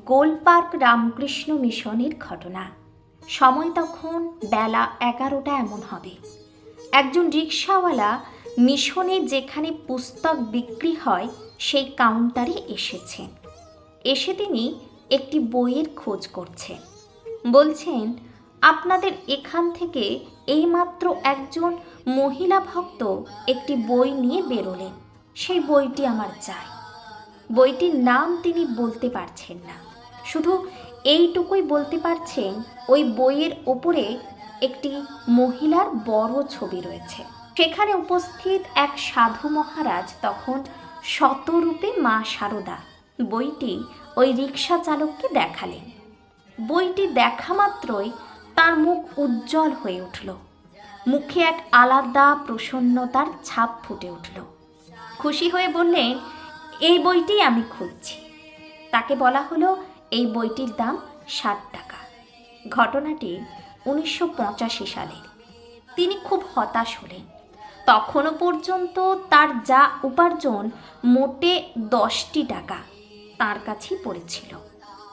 গোলপার্ক রামকৃষ্ণ মিশনের ঘটনা। সময় তখন বেলা 11টা এমন হবে। একজন রিকশাওয়ালা মিশনে যেখানে পুস্তক বিক্রি হয় সেই কাউন্টারে এসেছেন। এসে তিনি একটি বইয়ের খোঁজ করছেন। বলছেন, আপনাদের এখান থেকে এইমাত্র একজন মহিলা ভক্ত একটি বই নিয়ে বেরোলেন, সেই বইটি আমার চাই। বইটির নাম তিনি বলতে পারছেন না, শুধু এইটুকুই বলতে পারছেন ওই বইয়ের ওপরে একটি মহিলার বড় ছবি রয়েছে। সেখানে উপস্থিত এক সাধু মহারাজ তখন শতরূপে মা শারদা বইটি ওই রিক্সা চালককে দেখালেন। বইটি দেখা মাত্রই তার মুখ উজ্জ্বল হয়ে উঠল, মুখে এক আলাদা প্রসন্নতার ছাপ ফুটে উঠল। খুশি হয়ে বললেন, এই বইটি আমি খুঁজছি। তাকে বলা হলো এই বইটির দাম 60 টাকা। ঘটনাটি 1985 সালের। তিনি খুব হতাশ হলেন। তখনও পর্যন্ত তার যা উপার্জন মোটে 10টি টাকা তার কাছেই পড়েছিল।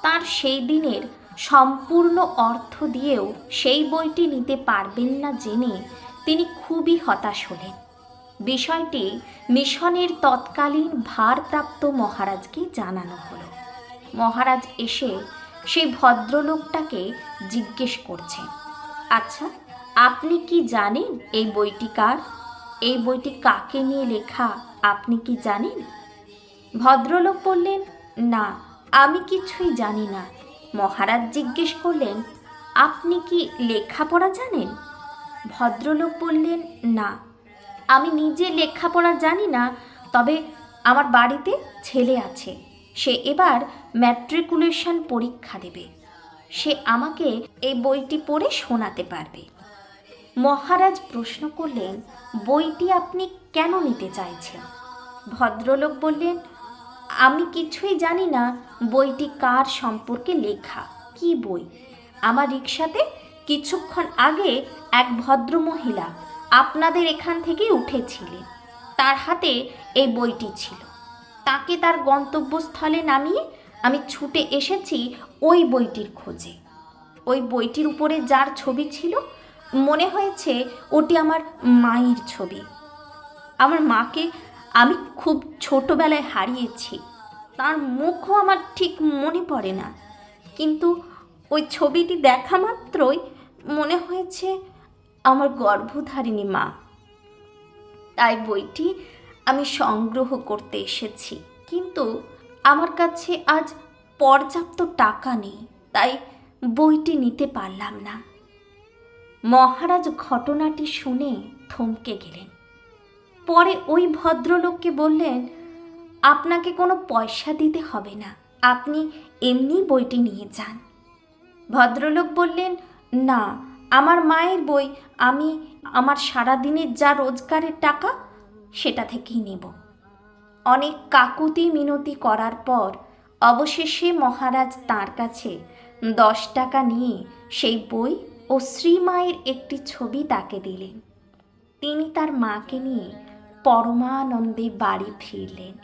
তার সেই দিনের সম্পূর্ণ অর্থ দিয়েও সেই বইটি নিতে পারবেন না জেনে তিনি খুবই হতাশ হলেন। বিষয়টি মিশনের তৎকালীন ভারপ্রাপ্ত মহারাজকে জানানো হলো। মহারাজ এসে সেই ভদ্রলোকটাকে জিজ্ঞেস করছেন, আচ্ছা, আপনি কি জানেন এই বইটি কার? এই বইটি কাকে নিয়ে লেখা আপনি কি জানেন? ভদ্রলোক বললেন, না, আমি কিছুই জানি না। মহারাজ জিজ্ঞেস করলেন, আপনি কি লেখাপড়া জানেন? ভদ্রলোক বললেন, না, আমি নিজে লেখাপড়া জানি না, তবে আমার বাড়িতে ছেলে আছে, সে এবার ম্যাট্রিকুলেশন পরীক্ষা দেবে, সে আমাকে এই বইটি পড়ে শোনাতে পারবে। মহারাজ প্রশ্ন করলেন, বইটি আপনি কেন নিতে চাইছেন? ভদ্রলোক বললেন, আমি কিছুই জানি না বইটি কার সম্পর্কে লেখা, কি বই। আমার রিকশাতে কিছুক্ষণ আগে এক ভদ্রমহিলা আপনাদের এখান থেকেই উঠেছিলেন, তার হাতে এই বইটি ছিল। তাকে তার গন্তব্যস্থলে নামিয়ে আমি ছুটে এসেছি ওই বইটির খোঁজে। ওই বইটির উপরে যার ছবি ছিল মনে হয়েছে ওটি আমার মায়ের ছবি। আমার মাকে আমি খুব ছোটবেলায় হারিয়েছি, তার মুখও আমার ঠিক মনে পড়ে না, কিন্তু ওই ছবিটি দেখা মাত্রই মনে হয়েছে আমার গর্ভধারিণী মা। তাই বইটি আমি সংগ্রহ করতে এসেছি, কিন্তু আমার কাছে আজ পর্যাপ্ত টাকা নেই, তাই বইটি নিতে পারলাম না। মহারাজ ঘটনাটি শুনে থমকে গেলেন। পরে ওই ভদ্রলোককে বললেন, আপনাকে কোনো পয়সা দিতে হবে না, আপনি এমনি বইটি নিয়ে যান। ভদ্রলোক বললেন, না, আমার মায়ের বই, আমি আমার সারাদিনের যা রোজগারের টাকা সেটা থেকেই নেব। অনেক কাকুতি মিনতি করার পর অবশেষে মহারাজ তাঁর কাছে 10 টাকা নিয়ে সেই বই ও শ্রীমায়ের একটি ছবি তাকে দিলেন। তিনি তার মাকে নিয়ে পরমানন্দে বাড়ি ফিরলেন।